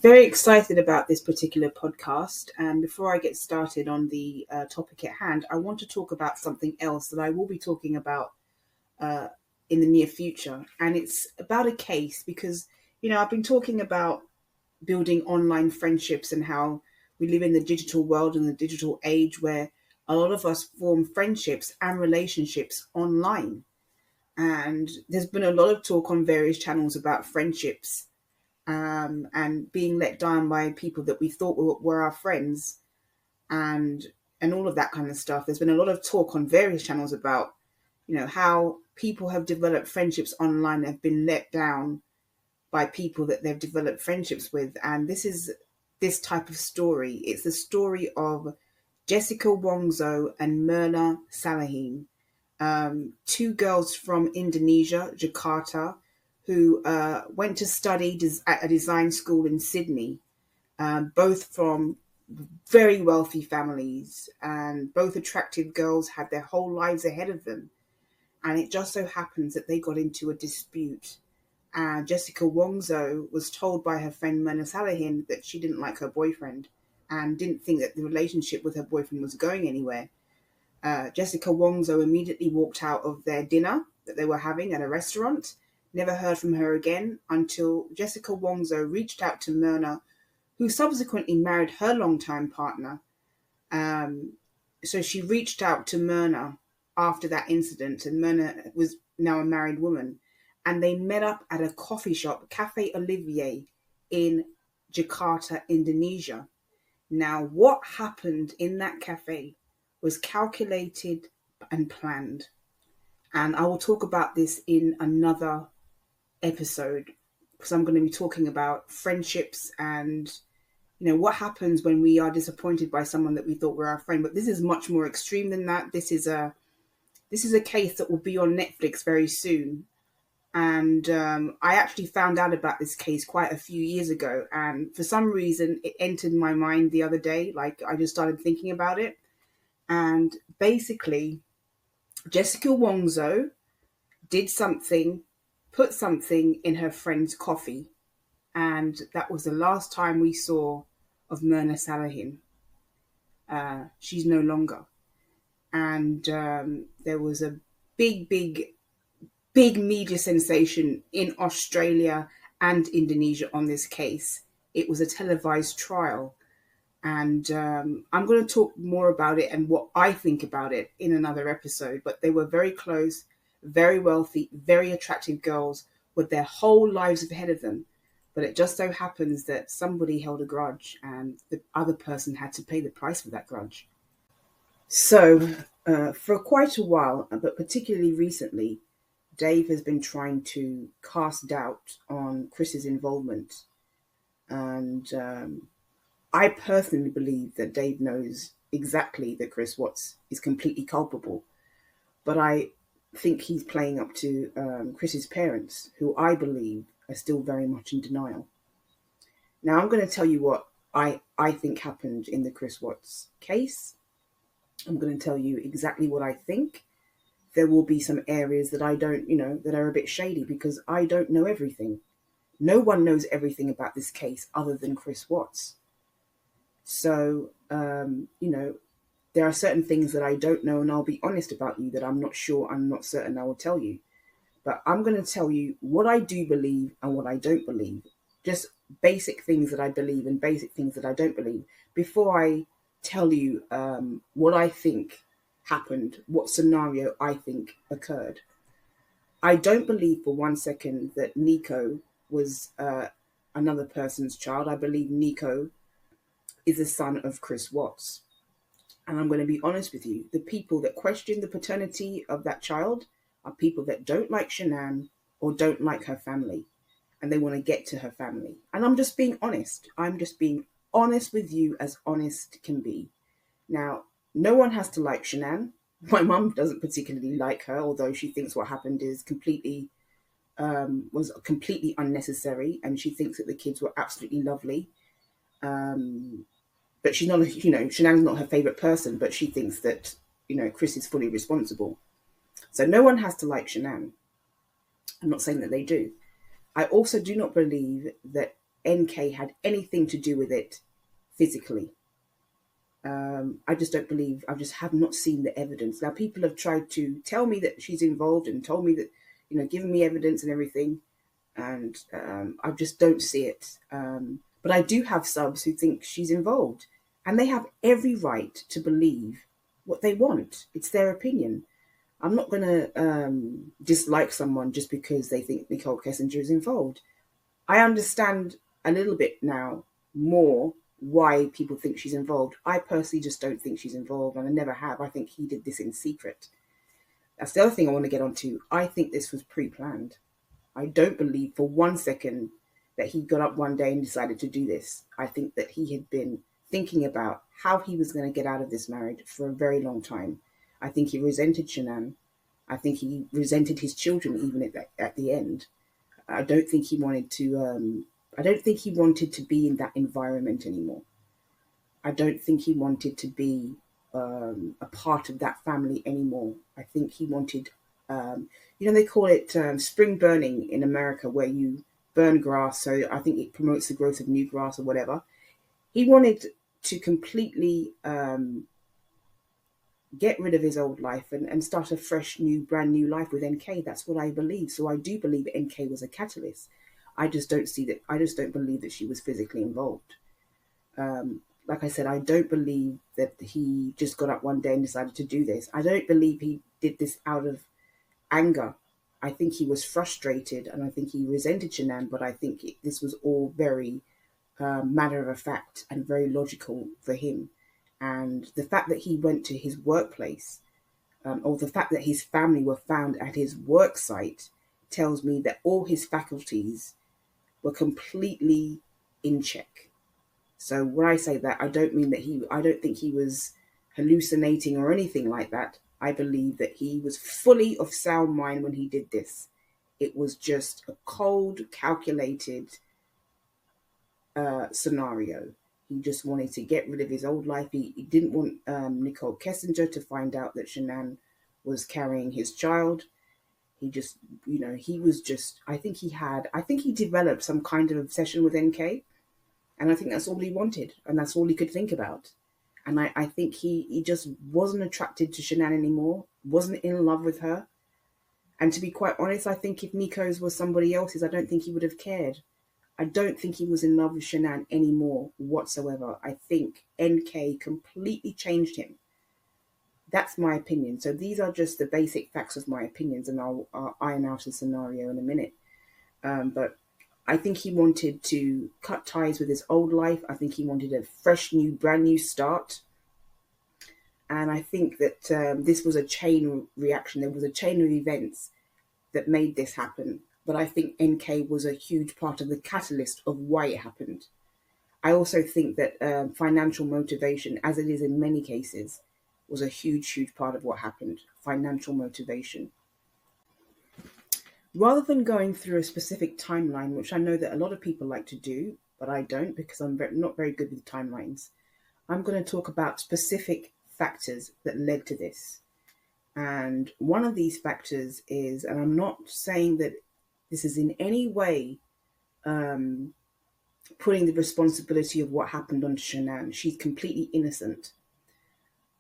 Very excited about this particular podcast. And before I get started on the topic at hand, I want to talk about something else that I will be talking about uh, in the near future. And it's about a case because, I've been talking about building online friendships and how we live in the digital world and the digital age where a lot of us form friendships and relationships online. And there's been a lot of talk on various channels about friendships and being let down by people that we thought were our friends and all of that kind of stuff. There's been a lot of talk on various channels about how people have developed friendships online have been let down by people that they've developed friendships with. And this is this type of story. It's the story of Jessica Wongso and Myrna Salahin, two girls from Indonesia, Jakarta, who went to study at a design school in Sydney, both from very wealthy families, and both attractive girls had their whole lives ahead of them. And it just so happens that they got into a dispute. And Jessica Wongso was told by her friend Myrna Salahin that she didn't like her boyfriend and didn't think that the relationship with her boyfriend was going anywhere. Jessica Wongso immediately walked out of their dinner that they were having at a restaurant. Never heard from her again until Jessica Wongso reached out to Myrna, who subsequently married her longtime partner. So she reached out to Myrna after that incident, and Myrna was now a married woman. And they met up at a coffee shop, Cafe Olivier, in Jakarta, Indonesia. Now, what happened in that cafe was calculated and planned. And I will talk about this in another episode because I'm going to be talking about friendships and what happens when we are disappointed by someone that we thought were our friend. But this is much more extreme than that. This is a case that will be on Netflix very soon. And I actually found out about this case quite a few years ago, and for some reason it entered my mind the other day. Like, I just started thinking about it. And basically, Jessica Wongso put something in her friend's coffee. And that was the last time we saw of Myrna Salahin. She's no longer. And there was a big media sensation in Australia and Indonesia on this case. It was a televised trial. And I'm going to talk more about it and what I think about it in another episode. But they were very close, very wealthy, very attractive girls with their whole lives ahead of them. But it just so happens that somebody held a grudge and the other person had to pay the price for that grudge. So for quite a while, but particularly recently, Dave has been trying to cast doubt on Chris's involvement. And I personally believe that Dave knows exactly that Chris Watts is completely culpable. But I think he's playing up to Chris's parents, who I believe are still very much in denial. Now, I'm going to tell you what I think happened in the Chris Watts case. I'm going to tell you exactly what I think. There will be some areas that I don't, that are a bit shady because I don't know everything. No one knows everything about this case other than Chris Watts. So, there are certain things that I don't know, and I'll be honest about you that I'm not sure, I'm not certain I will tell you. But I'm going to tell you what I do believe and what I don't believe. Just basic things that I believe and basic things that I don't believe before I tell you what I think happened, what scenario I think occurred. I don't believe for 1 second that Nico was another person's child. I believe Nico is the son of Chris Watts. And I'm going to be honest with you. The people that question the paternity of that child are people that don't like Shanann or don't like her family. And they want to get to her family. And I'm just being honest. I'm just being honest with you, as honest can be. Now, no one has to like Shanann. My mum doesn't particularly like her, although she thinks what happened is was completely unnecessary, and she thinks that the kids were absolutely lovely. But she's not, Shanann's not her favourite person, but she thinks that, Chris is fully responsible. So no one has to like Shanann. I'm not saying that they do. I also do not believe that NK had anything to do with it physically. I just don't believe, I just have not seen the evidence. Now, people have tried to tell me that she's involved and told me that, given me evidence and everything. And I just don't see it. But I do have subs who think she's involved, and they have every right to believe what they want. It's their opinion. I'm not going to dislike someone just because they think Nicole Kessinger is involved. I understand a little bit now more why people think she's involved. I personally just don't think she's involved, and I never have. I think he did this in secret. That's the other thing I want to get onto. I think this was pre-planned. I don't believe for 1 second that he got up one day and decided to do this. I think that he had been thinking about how he was going to get out of this marriage for a very long time. I think he resented Shanann. I think he resented his children even at the end. I don't think he wanted to. I don't think he wanted to be in that environment anymore. I don't think he wanted to be a part of that family anymore. I think he wanted. They call it spring burning in America, where you burn grass. So I think it promotes the growth of new grass or whatever. He wanted to completely get rid of his old life and start a fresh, brand new life with NK. That's what I believe. So I do believe that NK was a catalyst. I just don't see that. I just don't believe that she was physically involved. Like I said, I don't believe that he just got up one day and decided to do this. I don't believe he did this out of anger. I think he was frustrated, and I think he resented Shanann, but I think this was all very matter of fact and very logical for him. And the fact that he went to his workplace, or the fact that his family were found at his work site, tells me that all his faculties were completely in check. So when I say that, I don't mean that I don't think he was hallucinating or anything like that. I believe that he was fully of sound mind when he did this. It was just a cold, calculated scenario. He just wanted to get rid of his old life. He didn't want Nicole Kessinger to find out that Shanann was carrying his child. He just, he was just, I think he developed some kind of obsession with NK. And I think that's all he wanted. And that's all he could think about. And I think he just wasn't attracted to Shanann anymore, wasn't in love with her. And to be quite honest, I think if Nico's was somebody else's, I don't think he would have cared. I don't think he was in love with Shanann anymore whatsoever. I think NK completely changed him. That's my opinion. So these are just the basic facts of my opinions, and I'll iron out a scenario in a minute. But I think he wanted to cut ties with his old life. I think he wanted a fresh, brand new start. And I think that this was a chain reaction. There was a chain of events that made this happen. But I think NK was a huge part of the catalyst of why it happened. I also think that financial motivation, as it is in many cases, was a huge, huge part of what happened. Financial motivation. Rather than going through a specific timeline, which I know that a lot of people like to do, but I don't because I'm not very good with timelines, I'm going to talk about specific factors that led to this. And one of these factors is, and I'm not saying that this is in any way putting the responsibility of what happened onto Shanann. She's completely innocent.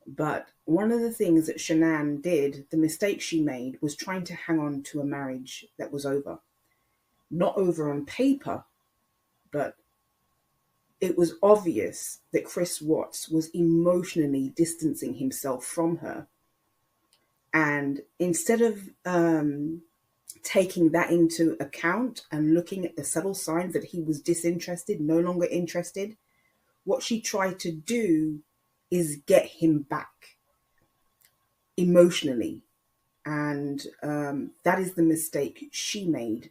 But one of the things that Shanann did, the mistake she made, was trying to hang on to a marriage that was over. Not over on paper, but it was obvious that Chris Watts was emotionally distancing himself from her. And instead of taking that into account and looking at the subtle signs that he was disinterested, no longer interested, what she tried to do is get him back emotionally. And that is the mistake she made.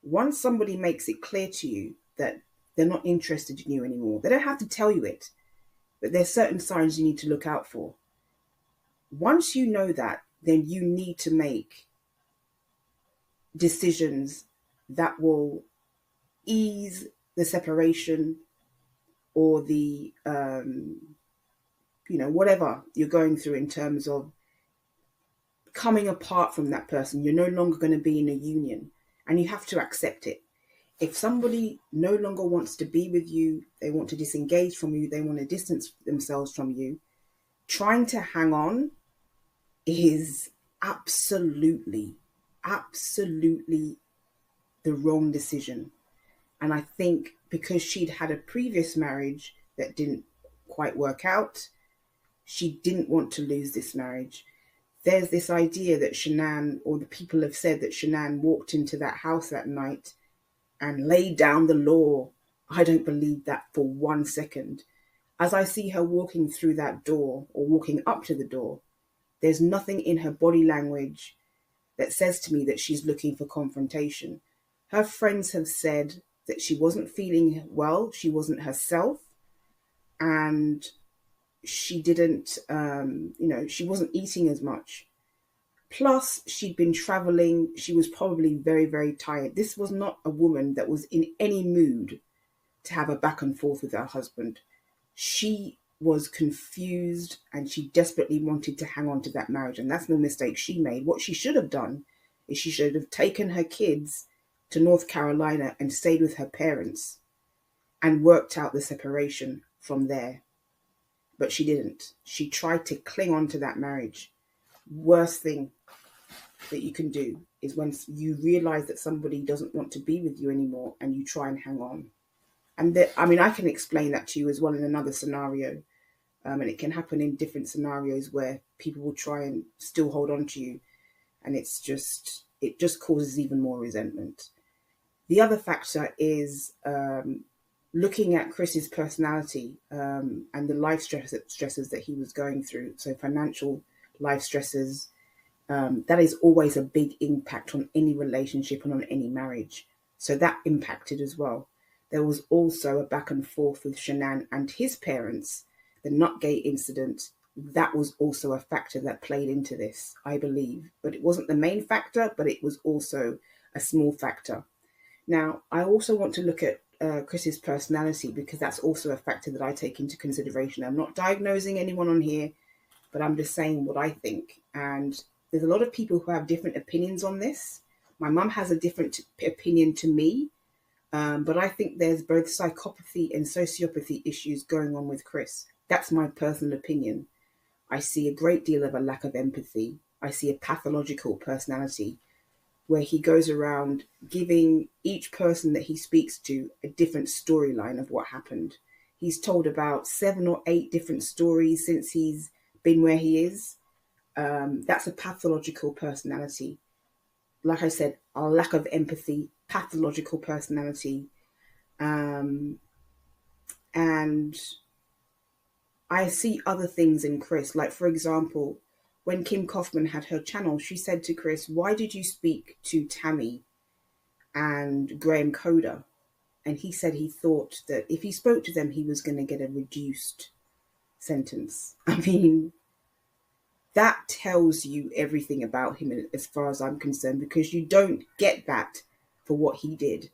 Once somebody makes it clear to you that they're not interested in you anymore, they don't have to tell you it, but there's certain signs you need to look out for. Once you know that, then you need to make decisions that will ease the separation or the whatever you're going through in terms of coming apart from that person. You're no longer going to be in a union, and you have to accept it. If somebody no longer wants to be with you, they want to disengage from you, they want to distance themselves from you, trying to hang on is absolutely, absolutely the wrong decision. And I think because she'd had a previous marriage that didn't quite work out, she didn't want to lose this marriage. There's this idea that Shanann, or the people have said that Shanann walked into that house that night and laid down the law. I don't believe that for 1 second. As I see her walking through that door or walking up to the door, there's nothing in her body language that says to me that she's looking for confrontation. Her friends have said that she wasn't feeling well, she wasn't herself, and she didn't, she wasn't eating as much. Plus, she'd been traveling. She was probably very, very tired. This was not a woman that was in any mood to have a back and forth with her husband. She was confused and she desperately wanted to hang on to that marriage. And that's no mistake she made. What she should have done is she should have taken her kids to North Carolina and stayed with her parents and worked out the separation from there. But she didn't. She tried to cling on to that marriage. Worst thing that you can do is when you realize that somebody doesn't want to be with you anymore and you try and hang on. And I can explain that to you as well in another scenario. And it can happen in different scenarios where people will try and still hold on to you. And it just causes even more resentment. The other factor is looking at Chris's personality and the life stresses that he was going through. So financial life stresses, that is always a big impact on any relationship and on any marriage. So that impacted as well. There was also a back and forth with Shanann and his parents. The Nutgate incident, that was also a factor that played into this, I believe. But it wasn't the main factor, but it was also a small factor. Now, I also want to look at Chris's personality because that's also a factor that I take into consideration. I'm not diagnosing anyone on here, but I'm just saying what I think. And there's a lot of people who have different opinions on this. My mum has a different opinion to me, but I think there's both psychopathy and sociopathy issues going on with Chris. That's my personal opinion. I see a great deal of a lack of empathy. I see a pathological personality where he goes around giving each person that he speaks to a different storyline of what happened. He's told about 7 or 8 different stories since he's been where he is. That's a pathological personality. Like I said, a lack of empathy, pathological personality. And I see other things in Chris. Like, for example, when Kim Kaufman had her channel, she said to Chris, why did you speak to Tammy and Graham Coder? And he said he thought that if he spoke to them, he was going to get a reduced sentence. I mean, that tells you everything about him as far as I'm concerned, because you don't get that for what he did.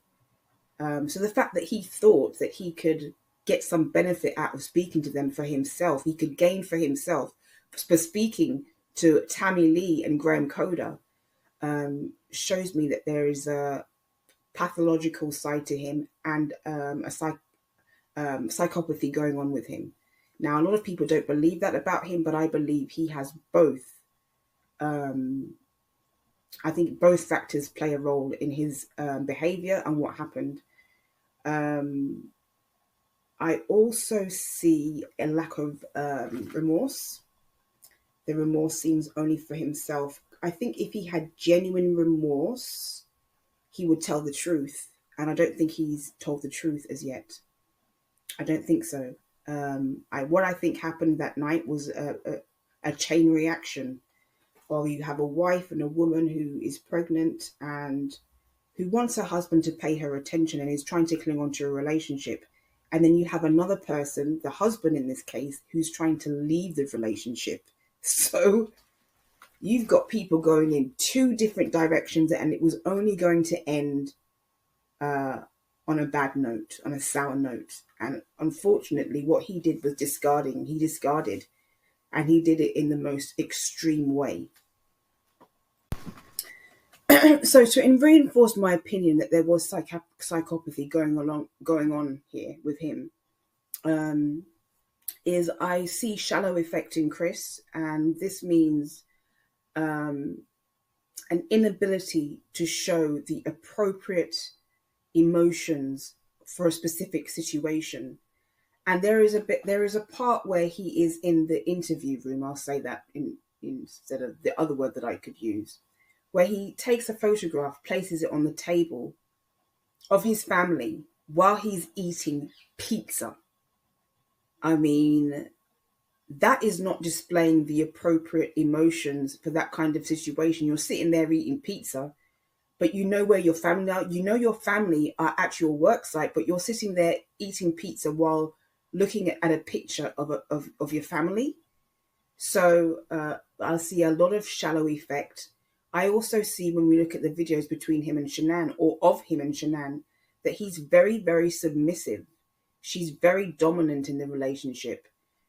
So the fact that he thought that he could get some benefit out of speaking to them for himself, he could gain for himself for speaking to Tammy Lee and Graham Coder, shows me that there is a pathological side to him and a psychopathy going on with him. Now, a lot of people don't believe that about him, but I believe he has both. I think both factors play a role in his behavior and what happened. I also see a lack of remorse. The remorse seems only for himself. I think if he had genuine remorse, he would tell the truth. And I don't think he's told the truth as yet. I don't think so. What I think happened that night was a chain reaction. Or you have a wife and a woman who is pregnant and who wants her husband to pay her attention and is trying to cling on to a relationship. And then you have another person, the husband in this case, who's trying to leave the relationship. So you've got people going in 2 different directions, and it was only going to end on a bad note, on a sour note. And unfortunately, what he did was discarding. He discarded, and he did it in the most extreme way. So to reinforce my opinion that there was psychopathy going on here with him, is I see shallow effect in Chris, and this means an inability to show the appropriate emotions for a specific situation. And there is a part where he is in the interview room. I'll say that instead of the other word that I could use, where he takes a photograph, places it on the table of his family while he's eating pizza. I mean, that is not displaying the appropriate emotions for that kind of situation. You're sitting there eating pizza, but you know where your family are. You know your family are at your work site, but you're sitting there eating pizza while looking at a picture of your family. So I see a lot of shallow effect. I also see, when we look at the videos between him and Shanann, or of him and Shanann, that he's very, very submissive. She's very dominant in the relationship.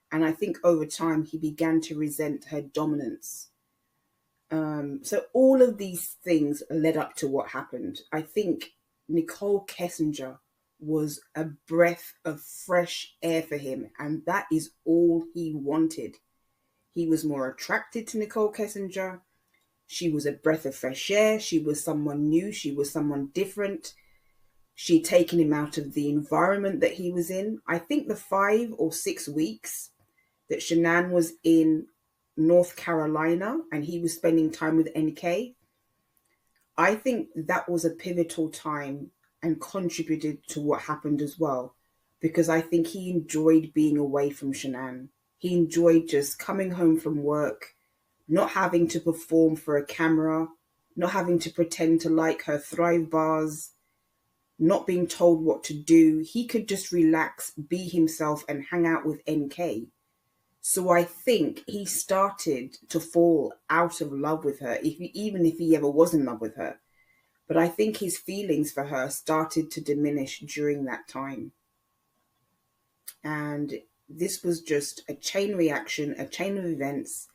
And I think over time he began to resent her dominance. So all of these things led up to what happened. I think Nicole Kessinger was a breath of fresh air for him, and that is all he wanted. He was more attracted to Nicole Kessinger. She was a breath of fresh air. She was someone new. She was someone different. She'd taken him out of the environment that he was in. I think the 5 or 6 weeks that Shanann was in North Carolina and he was spending time with NK, I think that was a pivotal time and contributed to what happened as well, because I think he enjoyed being away from Shanann. He enjoyed just coming home from work, not having to perform for a camera, not having to pretend to like her Thrive bars, not being told what to do. He could just relax, be himself, and hang out with NK. So I think he started to fall out of love with her, even if he ever was in love with her. But I think his feelings for her started to diminish during that time. And this was just a chain reaction, a chain of events,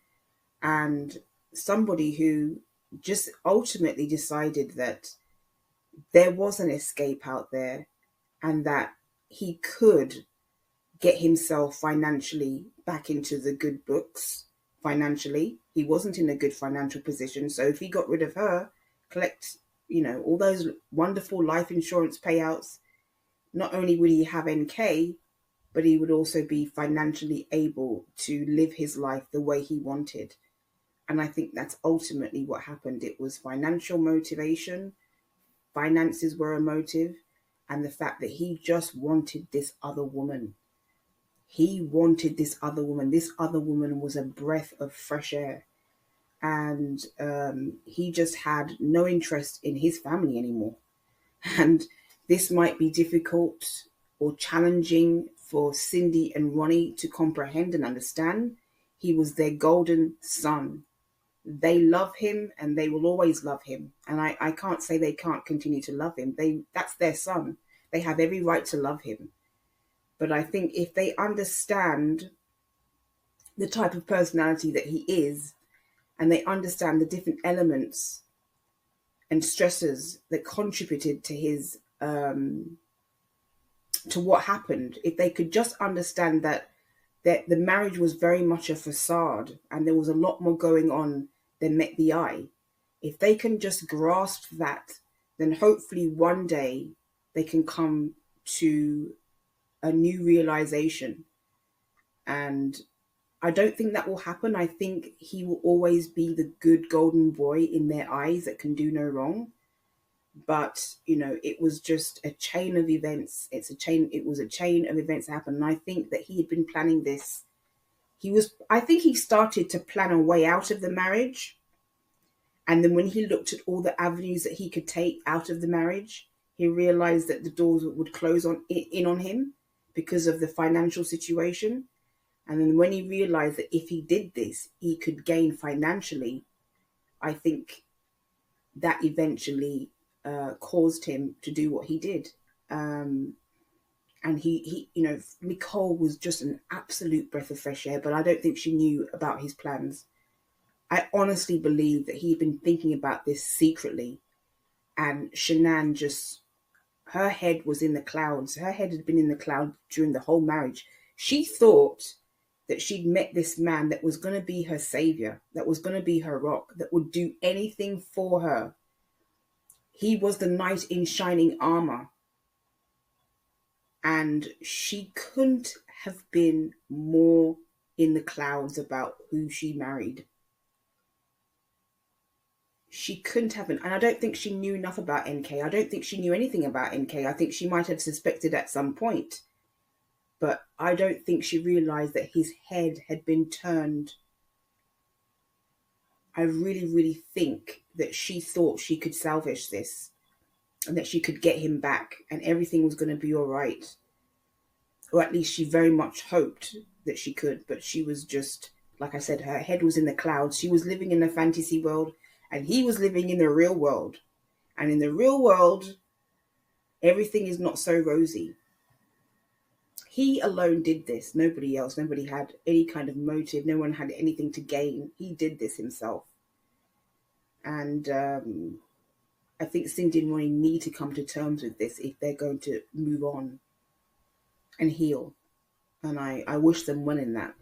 and somebody who just ultimately decided that there was an escape out there and that he could get himself financially back into the good books. Financially, he wasn't in a good financial position. So if he got rid of her, collect, all those wonderful life insurance payouts, not only would he have NK, but he would also be financially able to live his life the way he wanted. And I think that's ultimately what happened. It was financial motivation. Finances were a motive. And the fact that he just wanted this other woman. He wanted this other woman. This other woman was a breath of fresh air. And he just had no interest in his family anymore. And this might be difficult or challenging for Cindy and Ronnie to comprehend and understand. He was their golden son. They love him and they will always love him. And I can't say they can't continue to love him. That's their son. They have every right to love him. But I think if they understand the type of personality that he is, and they understand the different elements and stresses that contributed to his to what happened, if they could just understand that the marriage was very much a facade and there was a lot more going on than met the eye, if they can just grasp that, then hopefully one day they can come to a new realization. And I don't think that will happen. I think he will always be the good golden boy in their eyes that can do no wrong. But, it was just a chain of events. It was a chain of events that happened. And I think that he had been planning this. I think he started to plan a way out of the marriage. And then when he looked at all the avenues that he could take out of the marriage, he realized that the doors would close in on him because of the financial situation. And then when he realized that if he did this, he could gain financially, I think that eventually caused him to do what he did. And he, Nicole was just an absolute breath of fresh air, but I don't think she knew about his plans. I honestly believe that he'd been thinking about this secretly, and Shanann just, her head was in the clouds. Her head had been in the cloud during the whole marriage. She thought that she'd met this man that was going to be her savior, that was going to be her rock, that would do anything for her. He was the knight in shining armor. And she couldn't have been more in the clouds about who she married. She couldn't have been. And I don't think she knew enough about NK. I don't think she knew anything about NK. I think she might have suspected at some point. But I don't think she realized that his head had been turned. I really, really think that she thought she could salvage this and that she could get him back and everything was going to be all right. Or at least she very much hoped that she could. But she was just, like I said, her head was in the clouds. She was living in a fantasy world and he was living in the real world. And in the real world, everything is not so rosy. He alone did this. Nobody else. Nobody had any kind of motive. No one had anything to gain. He did this himself. And I think Cindy and Ronnie need to come to terms with this if they're going to move on and heal. And I wish them well in that.